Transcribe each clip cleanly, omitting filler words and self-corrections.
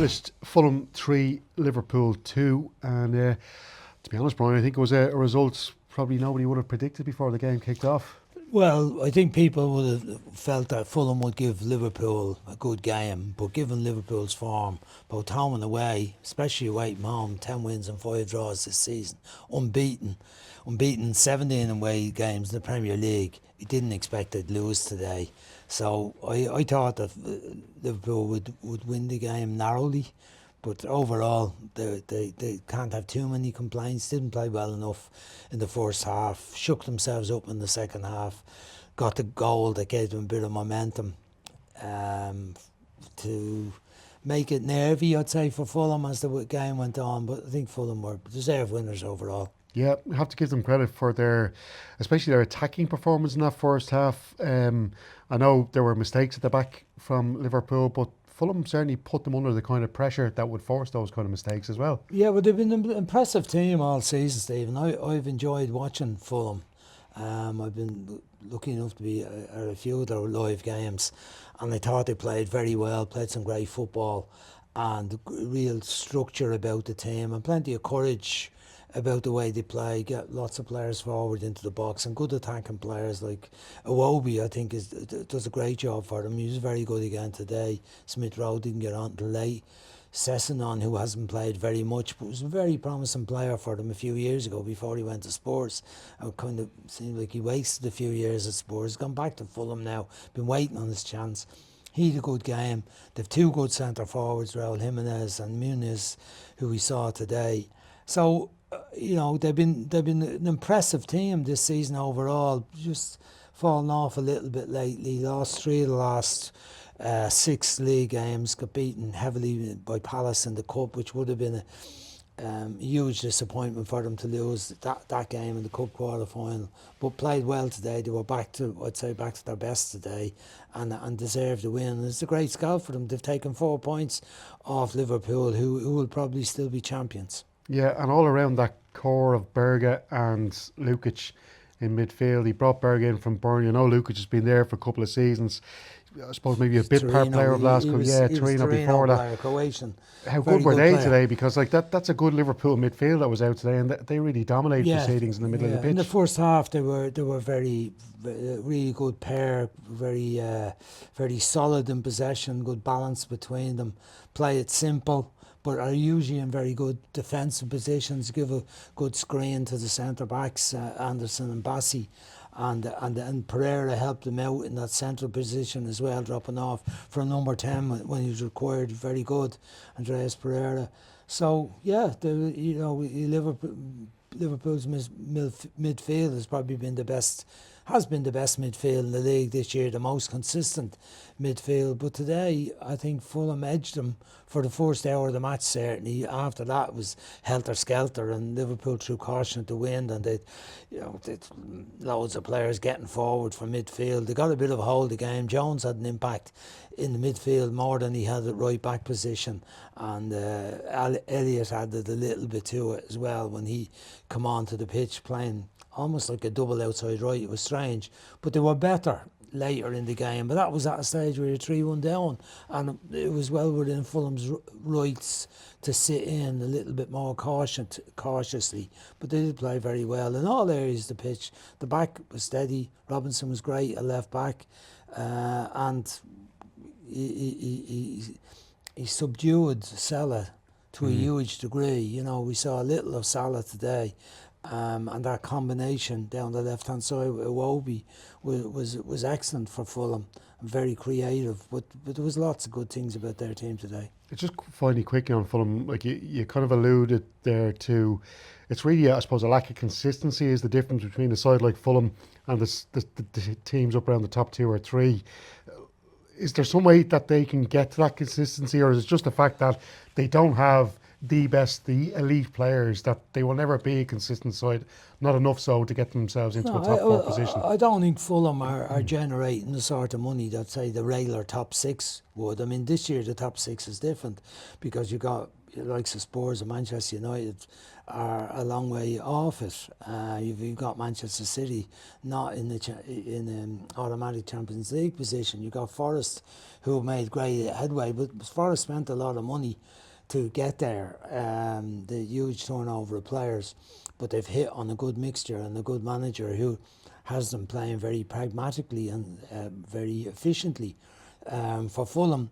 finished Fulham 3, Liverpool 2, and to be honest, Brian, I think it was a result probably nobody would have predicted before the game kicked off. Well, I think people would have felt that Fulham would give Liverpool a good game, but given Liverpool's form, both home and away, especially away from home, 10 wins and 5 draws this season, unbeaten 17 away games in the Premier League. We didn't expect they'd lose today. So I thought that Liverpool would win the game narrowly. But overall, they can't have too many complaints. Didn't play well enough in the first half. Shook themselves up in the second half. Got the goal that gave them a bit of momentum to make it nervy, I'd say, for Fulham as the game went on. But I think Fulham were deserved winners overall. Yeah, we have to give them credit for especially their attacking performance in that first half. I know there were mistakes at the back from Liverpool, but Fulham certainly put them under the kind of pressure that would force those kind of mistakes as well. Yeah, but they've been an impressive team all season, Stephen. I've enjoyed watching Fulham. I've been lucky enough to be at a few of their live games, and I thought they played very well, played some great football, and real structure about the team, and plenty of courage about the way they play, get lots of players forward into the box, and good attacking players like Iwobi, I think, does a great job for them. He was very good again today. Smith Rowe didn't get on till late. Sessanon, who hasn't played very much, but was a very promising player for them a few years ago before he went to Spurs. It kind of seemed like he wasted a few years at Spurs. He's gone back to Fulham now, been waiting on his chance. He had a good game. They've two good centre forwards, Raul Jimenez and Muniz, who we saw today. So, they've been an impressive team this season overall. Just fallen off a little bit lately. Lost 3 of the last 6 league games. Got beaten heavily by Palace in the Cup, which would have been a huge disappointment for them to lose that game in the Cup quarter final. But played well today. They were back to their best today, and deserved the win. And it's a great scout for them. They've taken 4 points off Liverpool, who will probably still be champions. Yeah, and all around that core of Berge and Lukic in midfield. He brought Berge in from Burnley. I know Lukic has been there for a couple of seasons. I suppose maybe a bit part player of last couple. Yeah, Torino before that. Croatian. How good were they today? Because that's a good Liverpool midfield that was out today, and they really dominated proceedings in the middle of the pitch. In the first half, they were really good pair, very solid in possession, good balance between them. Play it simple, but are usually in very good defensive positions, give a good screen to the centre-backs, Anderson and Bassi, and Pereira helped them out in that central position as well, dropping off for number 10 when he was required. Very good, Andreas Pereira. So, yeah, Liverpool's midfield has probably been the best midfield in the league this year, the most consistent midfield. But today, I think Fulham edged them for the first hour of the match, certainly. After that, it was helter-skelter, and Liverpool threw caution to wind, and they'd loads of players getting forward from midfield. They got a bit of a hold of the game. Jones had an impact in the midfield more than he had at right-back position, and Elliott added a little bit to it as well when he come onto the pitch playing almost like a double outside right. It was strange, but they were better later in the game. But that was at a stage where you're 3-1 down, and it was well within Fulham's rights to sit in a little bit more cautiously. But they did play very well in all areas of the pitch. The back was steady. Robinson was great at left back, and he subdued Salah to a huge degree. We saw a little of Salah today. And that combination down the left-hand side with Iwobi was excellent for Fulham, very creative. But there was lots of good things about their team today. Just finally, quickly on Fulham, like you kind of alluded there to, it's really, I suppose, a lack of consistency is the difference between a side like Fulham and the teams up around the top 2 or 3. Is there some way that they can get to that consistency, or is it just the fact that they don't have the elite players, that they will never be a consistent side, not enough so to get themselves into a top 4 position? I don't think Fulham are generating the sort of money that, say, the regular top 6 would. I mean, this year the top 6 is different because you got likes of Spurs and Manchester United are a long way off it. You've got Manchester City not in the automatic Champions League position. You've got Forest, who made great headway, but Forest spent a lot of money to get there. The huge turnover of players, but they've hit on a good mixture and a good manager who has them playing very pragmatically and very efficiently. For Fulham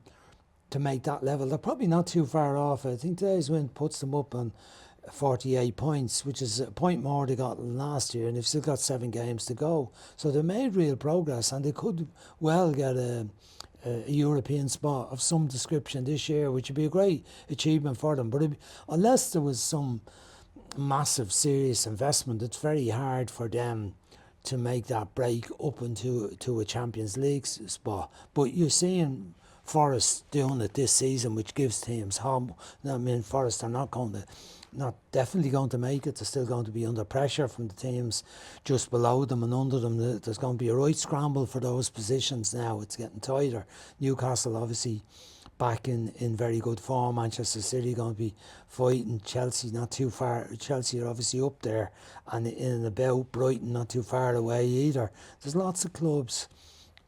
to make that level, they're probably not too far off. I think today's win puts them up on 48 points, which is a point more they got last year, and they've still got 7 games to go. So they made real progress, and they could well get a European spot of some description this year, which would be a great achievement for them. But unless there was some massive, serious investment, it's very hard for them to make that break up into a Champions League spot. But you're seeing Forest doing it this season, which gives teams hope. I mean, Forest are not definitely going to make it. They're still going to be under pressure from the teams just below them and under them. There's going to be a right scramble for those positions now. It's getting tighter. Newcastle obviously back in very good form. Manchester City going to be fighting. Chelsea not too far. Chelsea are obviously up there and in and about. Brighton not too far away either. There's lots of clubs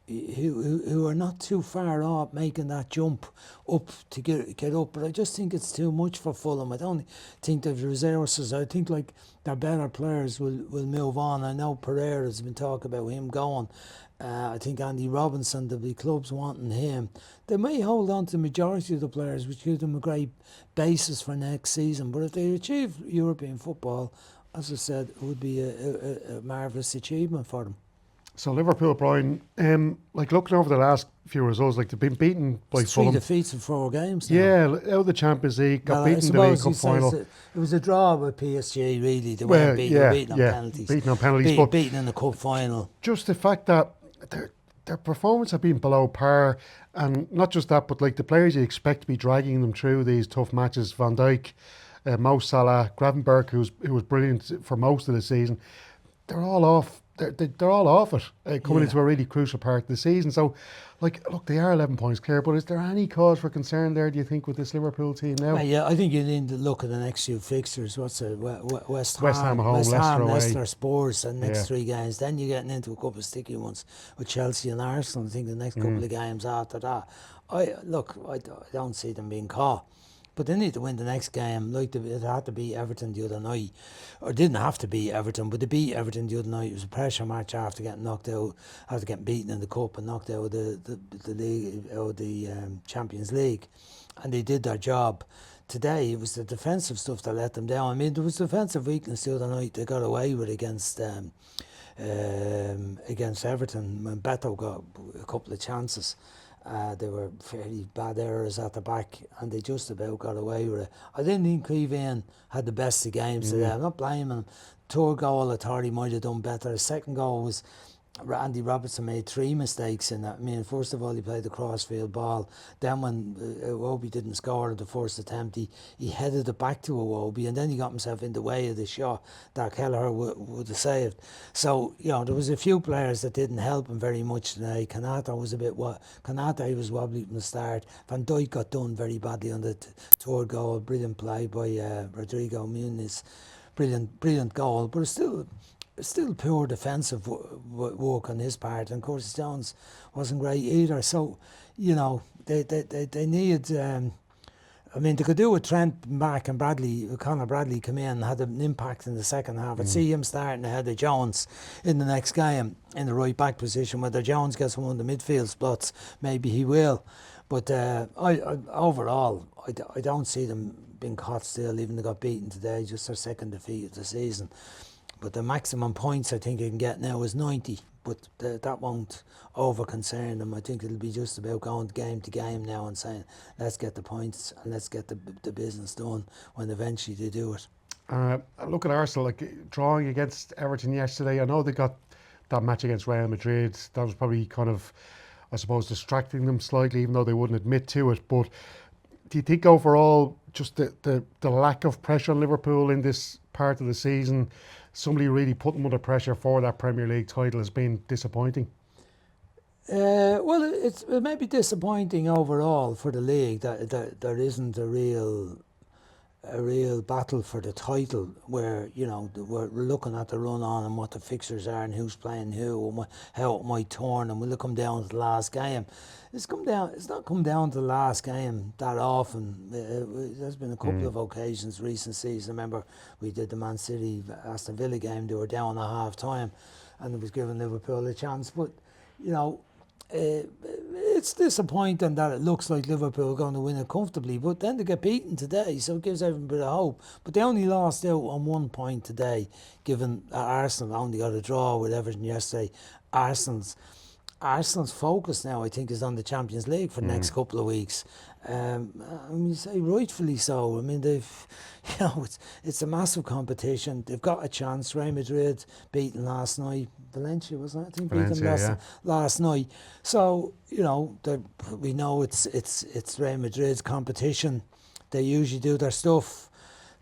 who are not too far off making that jump up to get up, but I just think it's too much for Fulham. I don't think they've resources. I think like their better players will move on. I know Pereira's been talking about him going. I think Andy Robinson, there'll be clubs wanting him. They may hold on to the majority of the players, which gives them a great basis for next season. But if they achieve European football, as I said, it would be a marvellous achievement for them. So Liverpool, Brian, like looking over the last few results, like they've been beaten by Fulham. 3 defeats in 4 games now. Yeah, out of the Champions League, got beaten in the League Cup final. It was a draw with PSG, really. They weren't beaten, they were beaten on penalties. Beaten on penalties, but beaten in the cup final. Just the fact that their performance have been below par, and not just that, but like the players you expect to be dragging them through these tough matches, Van Dijk, Mo Salah, Gravenberch, who was brilliant for most of the season, they're all off. They're all off it coming into a really crucial part of the season. So, like, look, they are 11 points clear, but is there any cause for concern there, do you think, with this Liverpool team now? Yeah, I think you need to look at the next few fixtures. What's it? West Ham at home, Leicester, Spurs, and next 3 games. Then you're getting into a couple of sticky ones with Chelsea and Arsenal. I think the next couple of games after that. I don't see them being caught. But they need to win the next game. Like it had to beat Everton the other night, or didn't have to beat Everton, but they beat Everton the other night. It was a pressure match after getting knocked out, after getting beaten in the cup and knocked out of the league or the Champions League, and they did their job. Today it was the defensive stuff that let them down. I mean, there was defensive weakness the other night they got away with against Everton when Beto got a couple of chances. They were fairly bad errors at the back, and they just about got away with it. I didn't think Craven had the best of games today. I'm not blaming him. Third goal, I thought he might have done better. The second goal was Andy Robertson made 3 mistakes in that. I mean, first of all, he played the crossfield ball. Then when Iwobi didn't score at the first attempt, he headed it back to Iwobi, and then he got himself in the way of the shot that Kelleher would have saved. So, you know, there was a few players that didn't help him very much today. Kanate was wobbly from the start. Van Dijk got done very badly on the third goal. Brilliant play by Rodrigo Muniz. Brilliant goal, but still poor defensive work on his part, and Curtis Jones wasn't great either. So, you know, they need. I mean, they could do with Trent back and Conor Bradley come in and had an impact in the second half. I'd see him starting ahead of Jones in the next game in the right back position. Whether Jones gets one of the midfield spots, maybe he will. But overall, I don't see them being caught still, even they got beaten today, just their second defeat of the season. But the maximum points I think you can get now is 90, but that won't over-concern them. I think it'll be just about going game to game now and saying, let's get the points and let's get the business done when eventually they do it. Look at Arsenal, like drawing against Everton yesterday. I know they got that match against Real Madrid. That was probably kind of, I suppose, distracting them slightly, even though they wouldn't admit to it. But do you think overall, just the lack of pressure on Liverpool in this part of the season, somebody really put them under pressure for that Premier League title, has been disappointing? Well, it may be disappointing overall for the league that there isn't a real a real battle for the title, where we're looking at the run on and what the fixtures are and who's playing who and how it might turn, and will it come down to the last game? It's not come down to the last game that often. There's been a couple of occasions recent season. I remember we did the Man City Aston Villa game. They were down at half time, and it was giving Liverpool a chance. But it's disappointing that it looks like Liverpool are going to win it comfortably, but then they get beaten today, so it gives everyone a bit of hope. But they only lost out on 1 point today, given that Arsenal only got a draw with Everton yesterday. Arsenal's focus now, I think, is on the Champions League for the next couple of weeks. You say rightfully so. I mean, they've, it's a massive competition. They've got a chance. Real Madrid beaten last night. Valencia, wasn't it? I think beat them last night. So we know it's Real Madrid's competition. They usually do their stuff.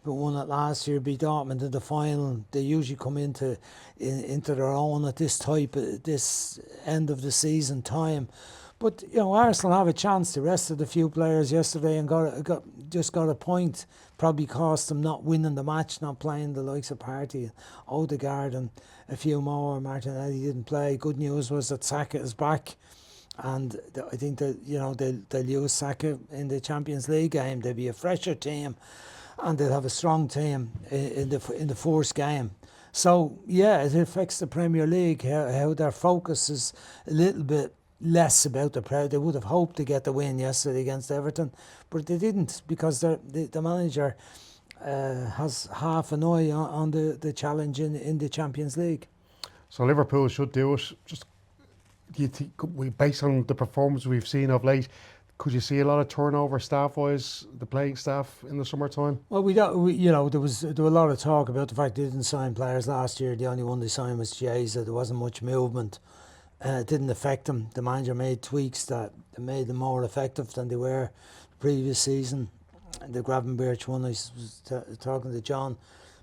But won it last year, beat Dortmund in the final. They usually come into their own at this end of the season time. But Arsenal have a chance. They rested a few players yesterday and got a point. Probably cost them not winning the match, not playing the likes of Partey, Odegaard, and a few more. Martinelli didn't play. Good news was that Saka is back, and I think that they'll use Saka in the Champions League game. They'll be a fresher team, and they'll have a strong team in the first game. So it affects the Premier League, how their focus is a little bit less about the crowd. They would have hoped to get the win yesterday against Everton, but they didn't, because the manager has half an eye on the challenge in the Champions League. So Liverpool should do it. Just, do you think, based on the performance we've seen of late, could you see a lot of turnover staff-wise, the playing staff in the summertime? Well, there were a lot of talk about the fact they didn't sign players last year. The only one they signed was Chiesa. There wasn't much movement. It didn't affect them. The manager made tweaks that made them more effective than they were the previous season. The Gravenberch one, I was talking to John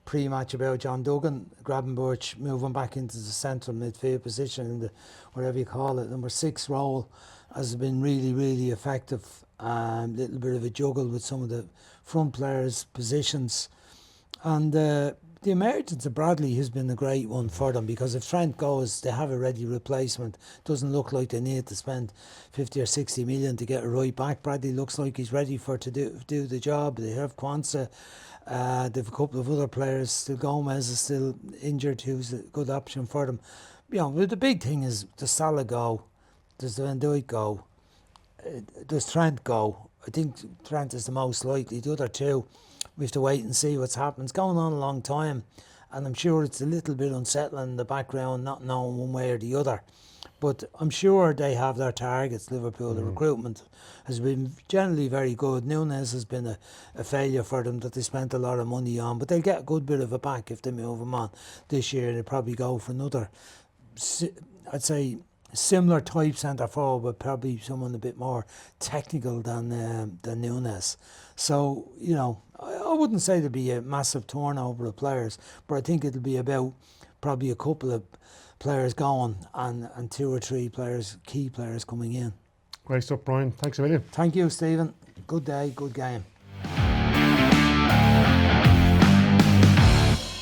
pre-match about John Duggan. Gravenberch moving back into the central midfield position, in the whatever you call it, number 6 role, has been really, really effective. Little bit of a juggle with some of the front players' positions. And the emergence of Bradley has been a great one for them, because if Trent goes, they have a ready replacement. Doesn't look like they need to spend 50 or 60 million to get a right back. Bradley looks like he's ready to do the job. They have Kwanzaa. They've a couple of other players. Still Gomez is still injured, who's a good option for them. But the big thing is, does Salah go? Does Van Dijk go? Does Trent go? I think Trent is the most likely. The other two, we have to wait and see what's happening. It's going on a long time, and I'm sure it's a little bit unsettling in the background, not knowing one way or the other. But I'm sure they have their targets, Liverpool. The recruitment has been generally very good. Núñez has been a failure for them, that they spent a lot of money on, but they'll get a good bit of it back if they move him on this year. They'll probably go for another, I'd say, similar type centre forward, but probably someone a bit more technical than Núñez. So I wouldn't say there'll be a massive turnover of players, but I think it'll be about probably a couple of players going and 2 or 3 players, key players, coming in. Great stuff, Brian. Thanks a million. Thank you, Stephen. Good day, good game.